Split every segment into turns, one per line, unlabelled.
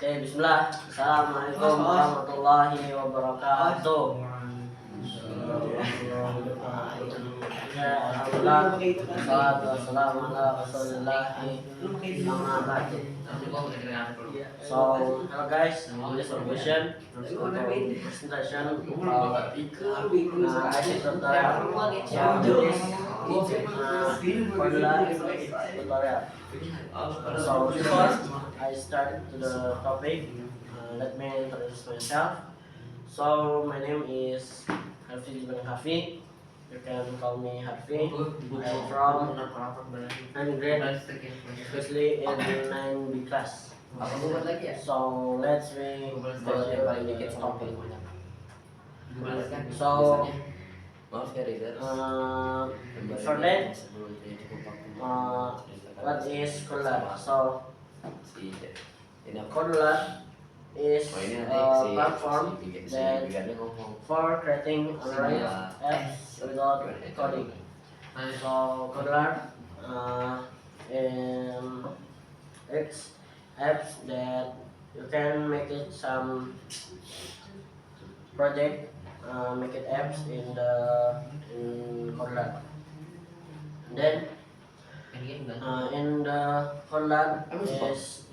Oke, bismillah. Assalamualaikum warahmatullahi wabarakatuh. Alhamdulillah, wassalatu wassalamu ala rasulillah. Amma ba'du. So, hello guys, in this occasion, presentation about IT tutorial. Tutorial. So before I start to the topic, let me introduce myself. So my name is Harfi bin Hafi. You can call me Harfi. I'm from 9th grade, especially in 9B class. So let's me the topic. So for that, what is Codlar? So Codlar is a platform that for creating Android apps without coding. So Codlar it's apps that you can make it some project, make it apps in Codlar. Then in the Codlar is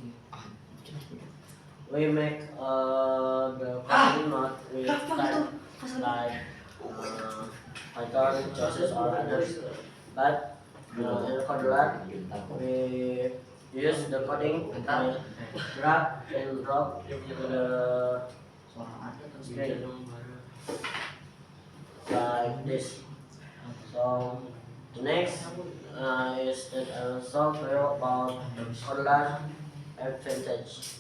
we make the coding not with type like Python, JSON or others, but in Codlar we use the coding with drag and drop to the screen like this. So the next is that I will talk to you about Codlar advantage.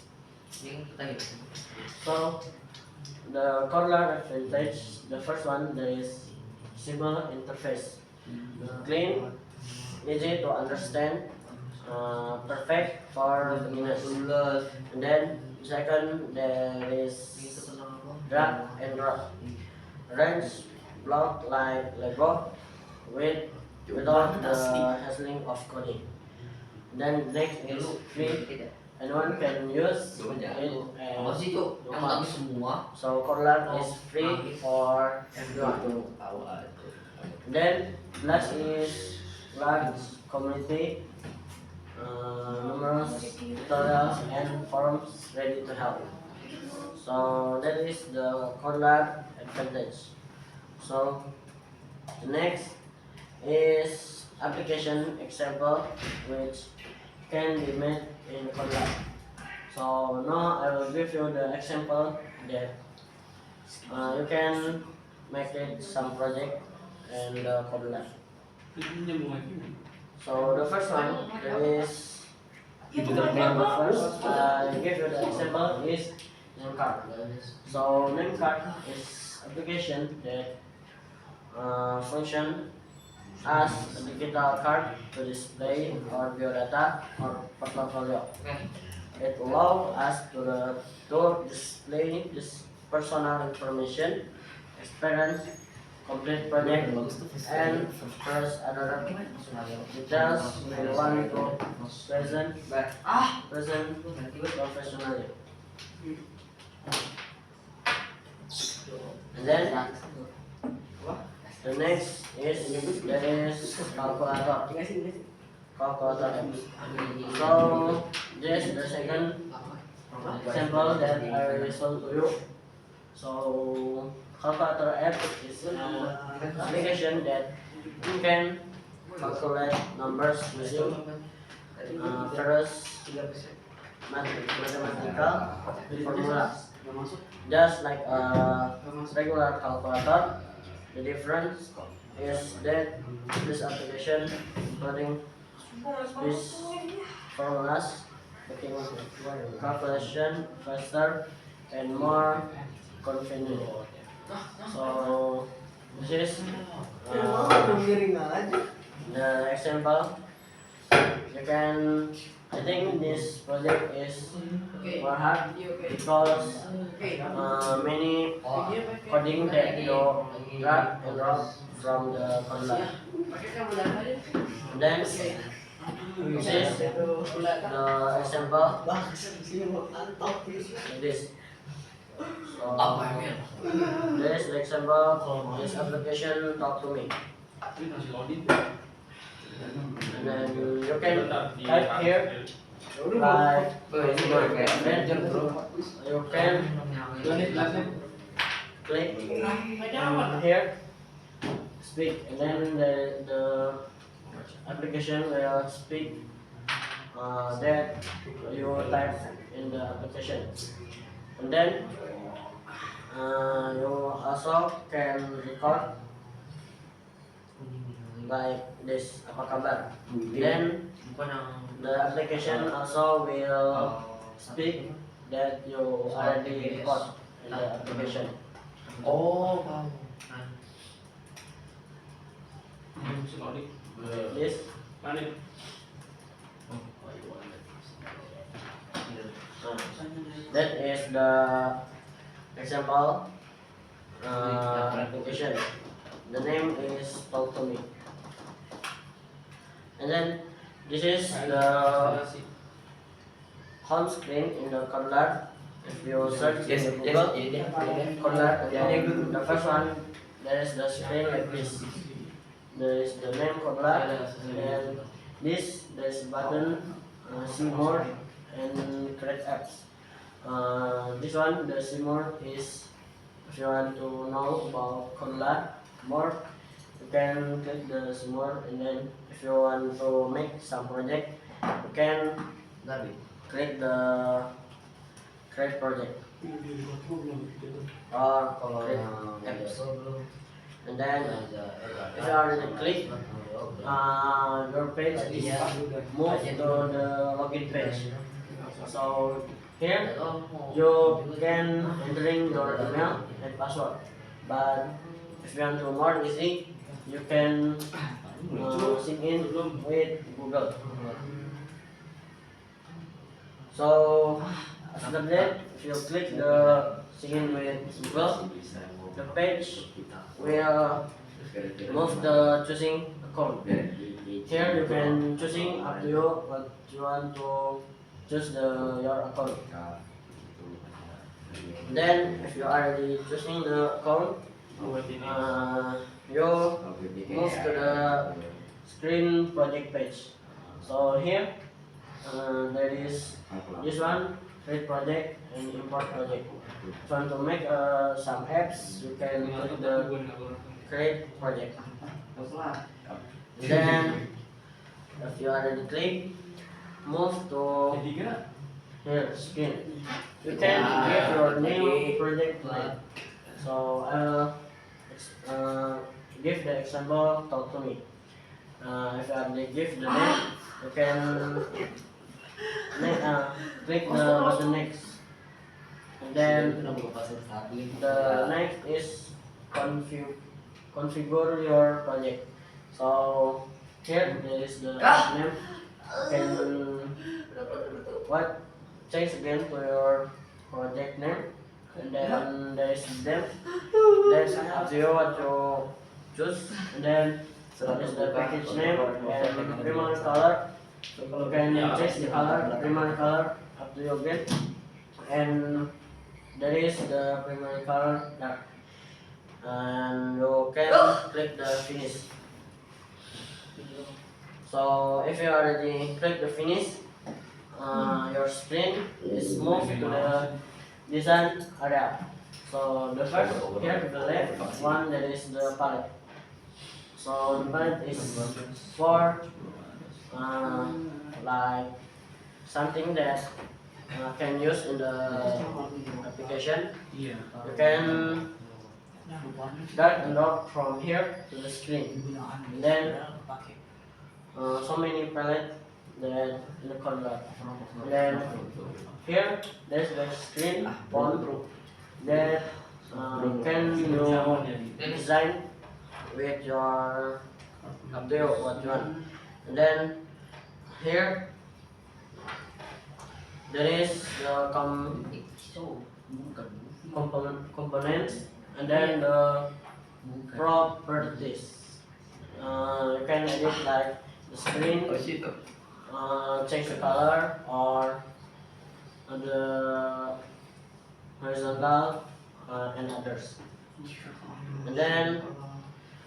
So the Codlar advantage, the first one, there is simple interface, clean, easy to understand, perfect for beginners. And then second, there is drag and drop, range block like Lego without the hassling of coding. Then next is free. Anyone can use it and so Codlar is free for everyone. Then next is large community, numerous tutorials and forums ready to help. So that is the Codlar advantage. So the next is application example which can be made in Codlar. So now I will give you the example that you can make it some project in the Codlar. So the first one that is first I give you the example is name card. So name card is application that function as a digital card to display our biodata or portfolio. It allows us to display this personal information, experience, complete project, and express other details we want to present professionally. And then the next is calculator. Calculator. So this is the second example that I will show to you. So calculator app is an application that you can calculate numbers using various mathematical formulas. Just like a regular calculator, the difference is that this application including these formulas making calculation faster and more convenient. So this is the example. You can, I think this project is more hard because many coding that you drag and drop from the Codlar. Then This is the example like this. So this example, this application talk to me, and then you can type here like then you can click here speak, and then the application will speak that you type in the application, and then you also can record like this, apa kabar. Then the application also will speak that you already record in the application.
Oh, paham.
This that is the example application. The name is Talk to Me, and then this is the home screen in the Conlar. If you search in the Google Conlar, then the first one there is the screen like this. There is the name Conlar, and this there is button see more and create apps. This one, the see more, is if you want to know about Conlar more, you can click the see more, and then if you want to make some project, you can click the create project or create apps. And then if you already click, your page is moved to the login page. So here you can entering your email and password, but if you want to more easy, you can sign in with Google. So after that, if you click the sign in with Google, the page will move the choosing account. Here you can choosing up to you what you want to choose your account. Then if you already choosing the account, you move to the screen project page. So here there is this one, create project and import project. If you want to make some apps, you can click the create project. Then if you already click, move to here screen. You can give your new project name. So I'll give the example Talk to Me. If you already give the name, you can click the button next. And then the next is configure your project. So here there is the name. You can change again to your project name, and then there is them. There's up to you what you choose, and then there is the package name and primary color. You can change the color, primary color up to you again, and there is the primary color dark, and you can click the finish. So if you already click the finish, your screen is moved to the design area. So the first here to the left one, there is the palette. So the palette is for like something that can use in the application. You can drag and drop from here to the screen. And then so many palette that in the corner. Then here there's the screen font that can you design with your up to you what you want. And then here there is the components, and then the properties. You can edit like the screen change the color or the horizontal and others. And then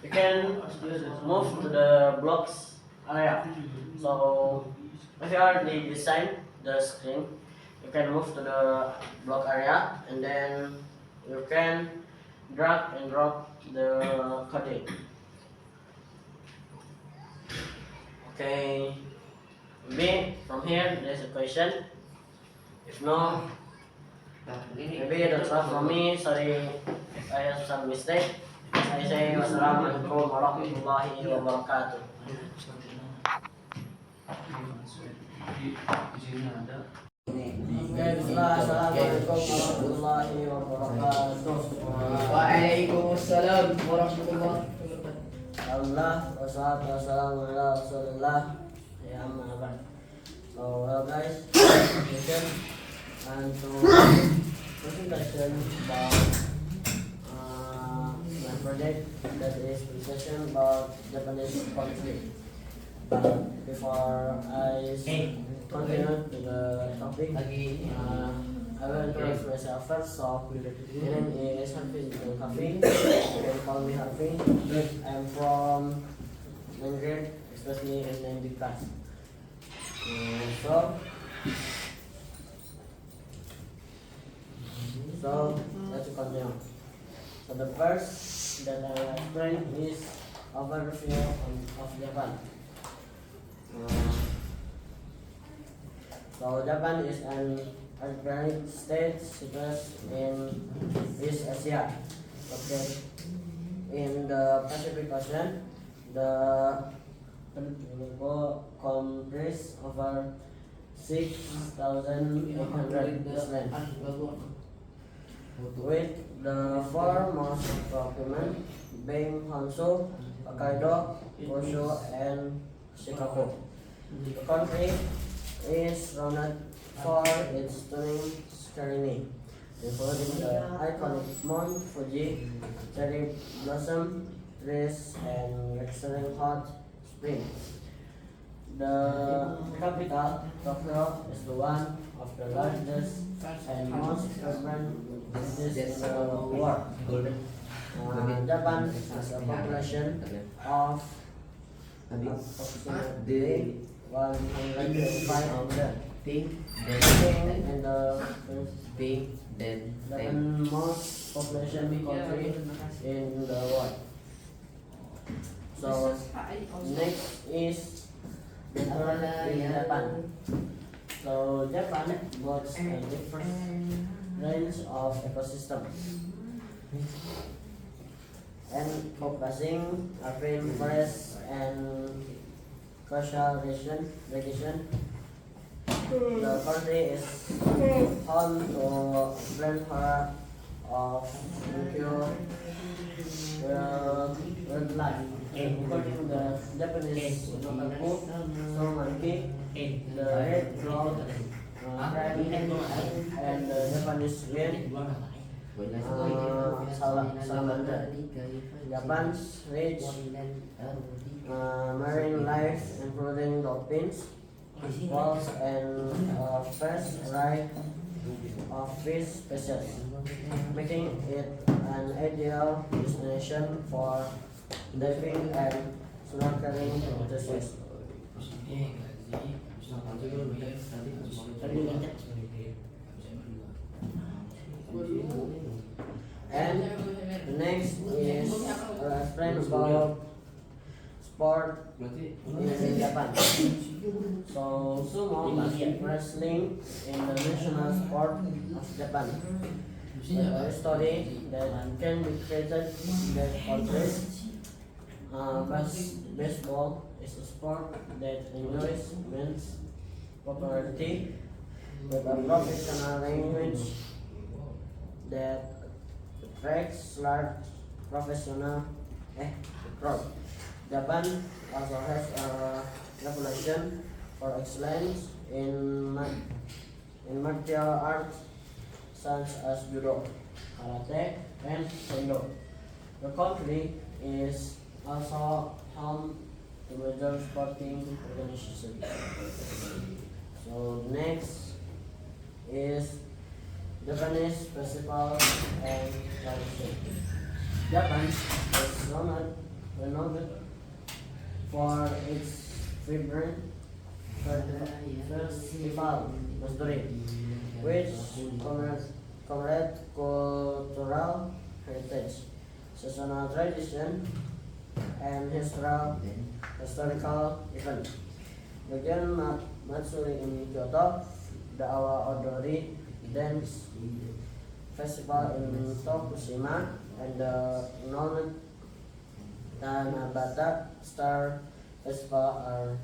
you can move to the blocks area. So if you already designed the screen, you can move to the block area and then you can drag and drop the coding. Okay, maybe from here there's a question. If no, maybe that's all from me. Sorry if I have some mistake. I say wassalamualaikum warahmatullahi wabarakatuh. Oke, assalamualaikum warahmatullahi wabarakatuh.
Waalaikumsalam warahmatullahi wabarakatuh.
Alhamdulillah, wassalatu wassalamu ala rasulillah. Ya amma ba'd. So well guys, presentation and to presentation about my project, that is presentation about Japanese conflict. But before I continue to the topic, I will introduce myself first. So my name is Harfi Kafi. You can call me Harfi. I'm from 9th grade, especially in 9th class. So let's continue. So the first that I will explain is overview of Japan. So Japan is an organic state situated in East Asia, okay, in the Pacific Ocean. The comprises over 6,800 islands, with the four most prominent being Honshu, Hokkaido, Kyushu, and Shikoku. The country is renowned for its stunning scenery, including the iconic Mount Fuji, cherry blossom trees, and excellent hot springs. The capital, Tokyo, is the one of the largest and most vibrant cities in the world. Japan has a population of approximately 125 million, and the second most population country in the world. So next is the third in Japan. So Japan boasts a different range of ecosystems encompassing urban forests and coastal vegetation. The country is home to a plethora of unusual wildlife, including the Japanese macaque, snow monkey, the red-clawed crane, and the Japanese red salamander. Japan's rich marine life, including dolphins, whales, and a vast variety of fish species, making it an ideal destination for diving and snorkeling enthusiasts. And the next is explain about sport in Japan. So sumo is wrestling in the national sport of Japan. A study that can be created that countries. Baseball is a sport that enjoys immense popularity with a professional language that attracts large professional crowd. Japan also has a reputation for excellence in martial arts such as judo, karate, and kendo. The country is also home the major sporting organization. So next is Japanese festival and tradition. Japan is renowned for its vibrant festival history, which commemorate cultural heritage, seasonal tradition, and historical events. Begin Matsuri in Kyoto, the Awa Odori Dance Festival in Tokushima, and the known Tanabata Star Festival are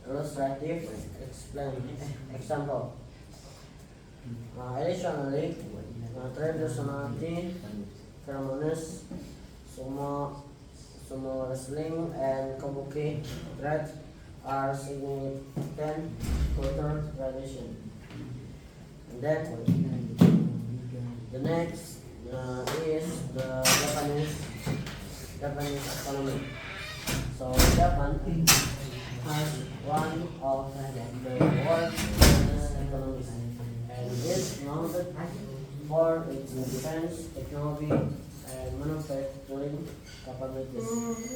illustrative example. Additionally, traditional tea ceremonies, sumo wrestling, and kabuki drag are significant cultural tradition. And then the next is the Japanese economy. So Japan has one of the world's largest economies and is known for its defense technology and manufacturing capabilities.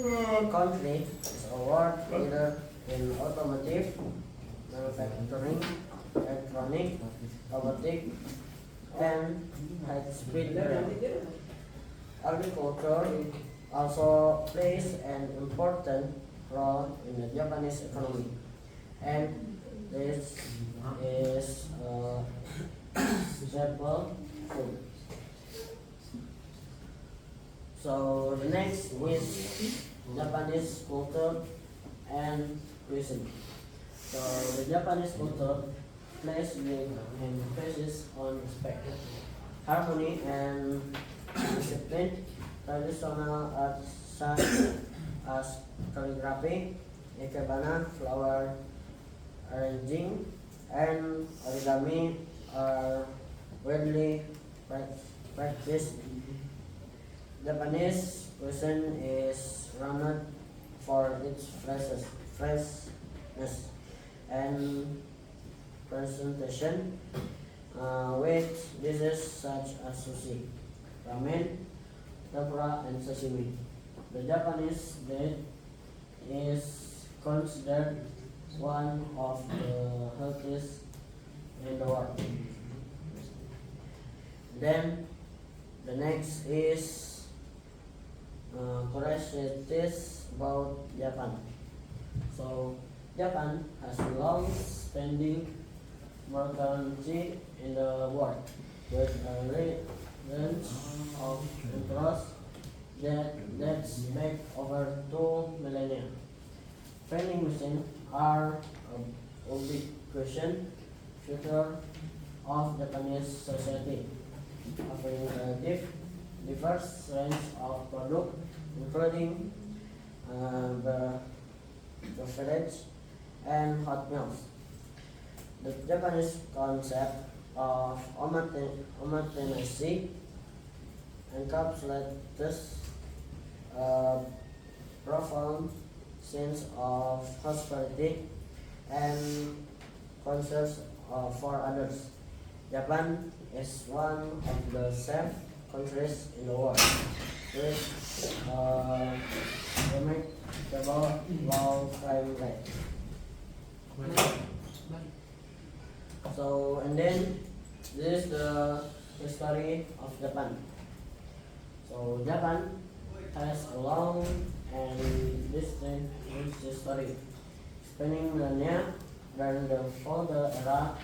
The country is a world leader in automotive, manufacturing, electronic, robotic, and high-speed rail. Agriculture also plays an important role in the Japanese economy, and this is staple food. So the next is Japanese culture and cuisine. So the Japanese culture places big emphasis on respect, harmony, and discipline. Traditional arts such as calligraphy, ikebana, flower arranging, and origami are widely practiced. Japanese cuisine is renowned for its freshness and presentation, with dishes such as sushi, ramen, tempura, and sashimi. The Japanese diet is considered one of the healthiest in the world. Then the next is curiosities about Japan. So Japan has a long-standing mortality in the world, with a range of emperors that dates back over 2 millennia. Vending machines are a ubiquitous feature of Japanese society, offering a diverse range of products, including beverage and hot meals. The Japanese concept of omotenashi encapsulates a profound sense of hospitality and concern for others. Japan is one of the safe countries in the world with remarkable low crime rate. So, and then this is the history of Japan. So Japan has a long and distinct history. Spanning millennia, during the feudal era,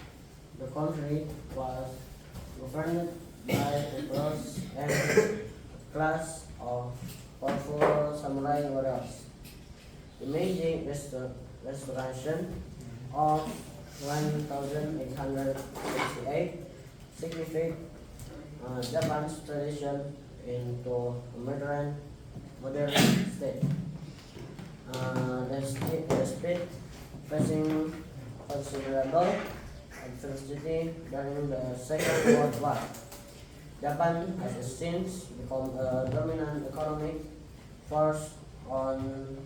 the country was governed by emperors and a class of powerful samurai warriors. The Meiji Restoration of 1868 signified Japan's transition into a modern state. The state facing considerable adversity during the Second World War. Japan has since become a dominant economic force on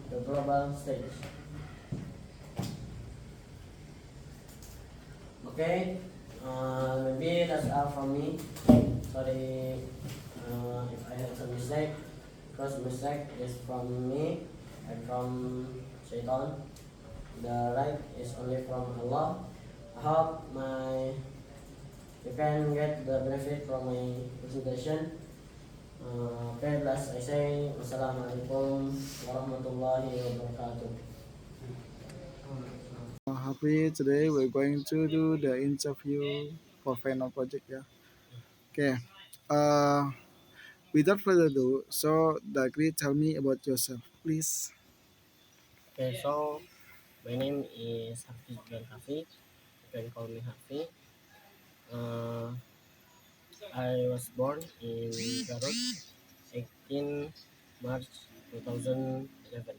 the global stage. Okay, maybe that's all from me. Sorry if I had some mistake, because mistake is from me and from Shaitan. The right is only from Allah. I hope you can get the benefit from my presentation. Okay, last I say, Wassalamualaikum warahmatullahi wabarakatuh.
Happy today we're going to do the interview for final project. Yeah. Okay. Uh, Without further ado, so Dagri, tell me about yourself, please.
Okay, so my name is Hafiz Ibrahim Hafiz. You can call me Hafiz. Uh, I was born in Garut, 18 March 2011,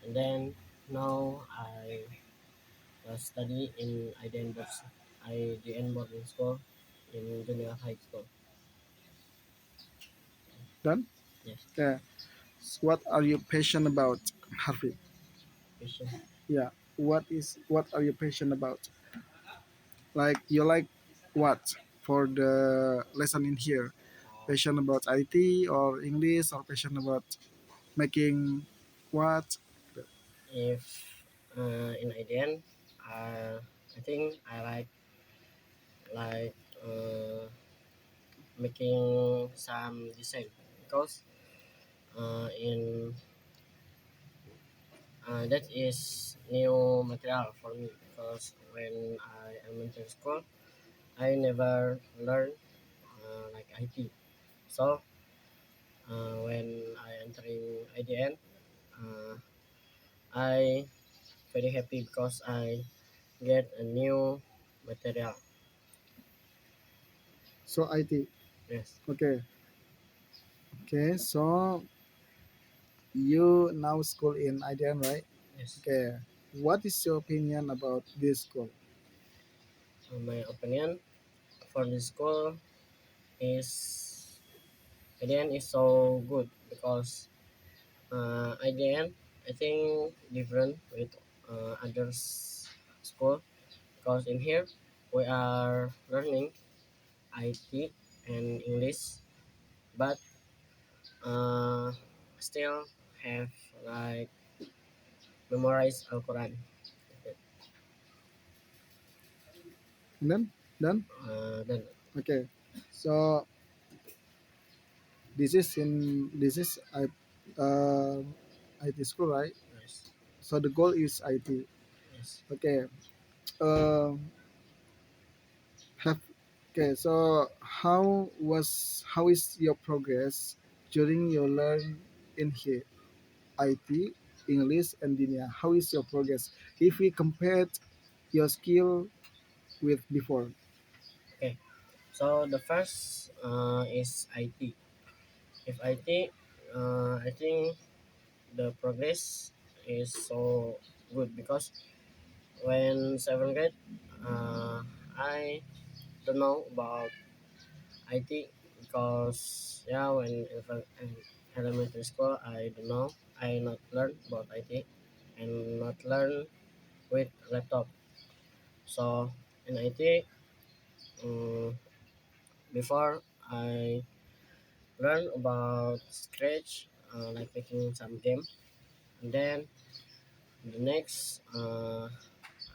and then now I study in IDN boarding school in junior high school.
Done.
Yes,
Yeah. So what are you passionate about, Harvey?
Christian.
Yeah. What are you passionate about? Like you like what for the lesson in here? Passion about IT or English or passion about making what?
If in IDN, I think I like making some design because in that is new material for me because when I elementary school I never learned like IT. So when I entering IDN, uh, I very happy because I get a new material.
So IT.
Yes,
Okay. Okay. So you now school in IDN, right?
yes.
Okay. What is your opinion about this school?
My opinion for the school is IDN is so good because IDN I think different with others school because in here we are learning IT and English, but uh, still have like memorize Al Quran.
And then
Then
okay. So this is IT school, right?
yes,
So the goal is IT.
yes.
Okay. Um, have okay. So how is your progress during your learn in here? IT, English, and Dinia. How is your progress? If we compared your skill with before.
Okay. So the first is IT. If IT, I think the progress is so good because when seventh grade, I don't know about IT because yeah when in elementary school I don't know I not learn about IT and not learn with laptop. So in IT, before I learn about Scratch, like making some game, and then the next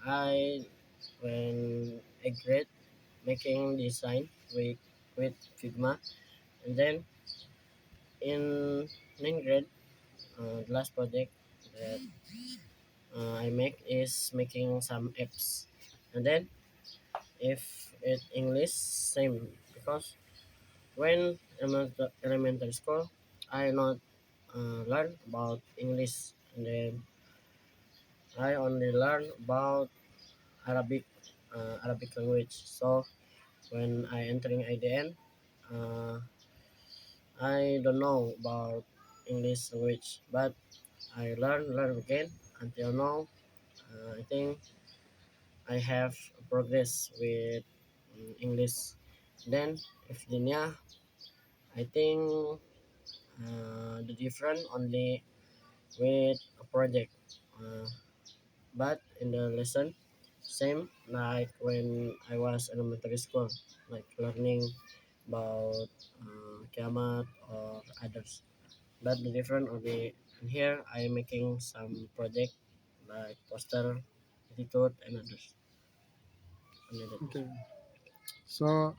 I when I grade making design with Figma, and then in ninth grade, the last project that I make is making some apps, and then if it English same because when elementary school I not learn about English, and then I only learn about Arabic Arabic language. So when I entering IDN, uh, I don't know about English language, but I learn again until now. I think I have progress with English. Then if Dinya, I think the different only with a project, but in the lesson same like when I was in elementary school, like learning about Kiamat or others. But the difference will be in here I am making some project like poster, attitude and others. Only that.
Okay. So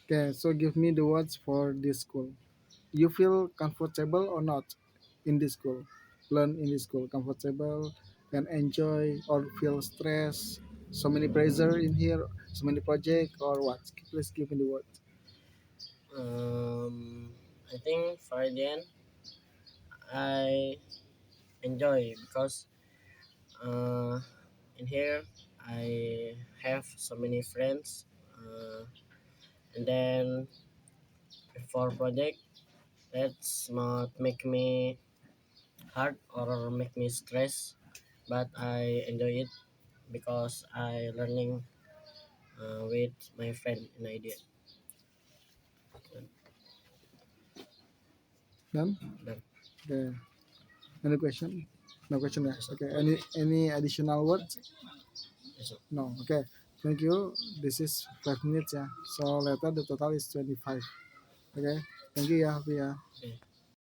okay. So give me the words for this school. You feel comfortable or not in this school? Learn in this school, comfortable and enjoy or feel stress? So many pressure in here, so many project or what? Please give me the words.
I think for the end I enjoy because uh, in here I have so many friends, and then for project that's not make me hard or make me stress, but I enjoy it because I learning with my friend in idea.
Done.
Done.
Okay. Any question? No question. Yeah. Okay. Any additional words?
Yes, sir.
No. Okay. Thank you. This is 5 minutes. Yeah. So later the total is 25. Okay. Thank you. Yeah. Happy. Yeah.
Okay.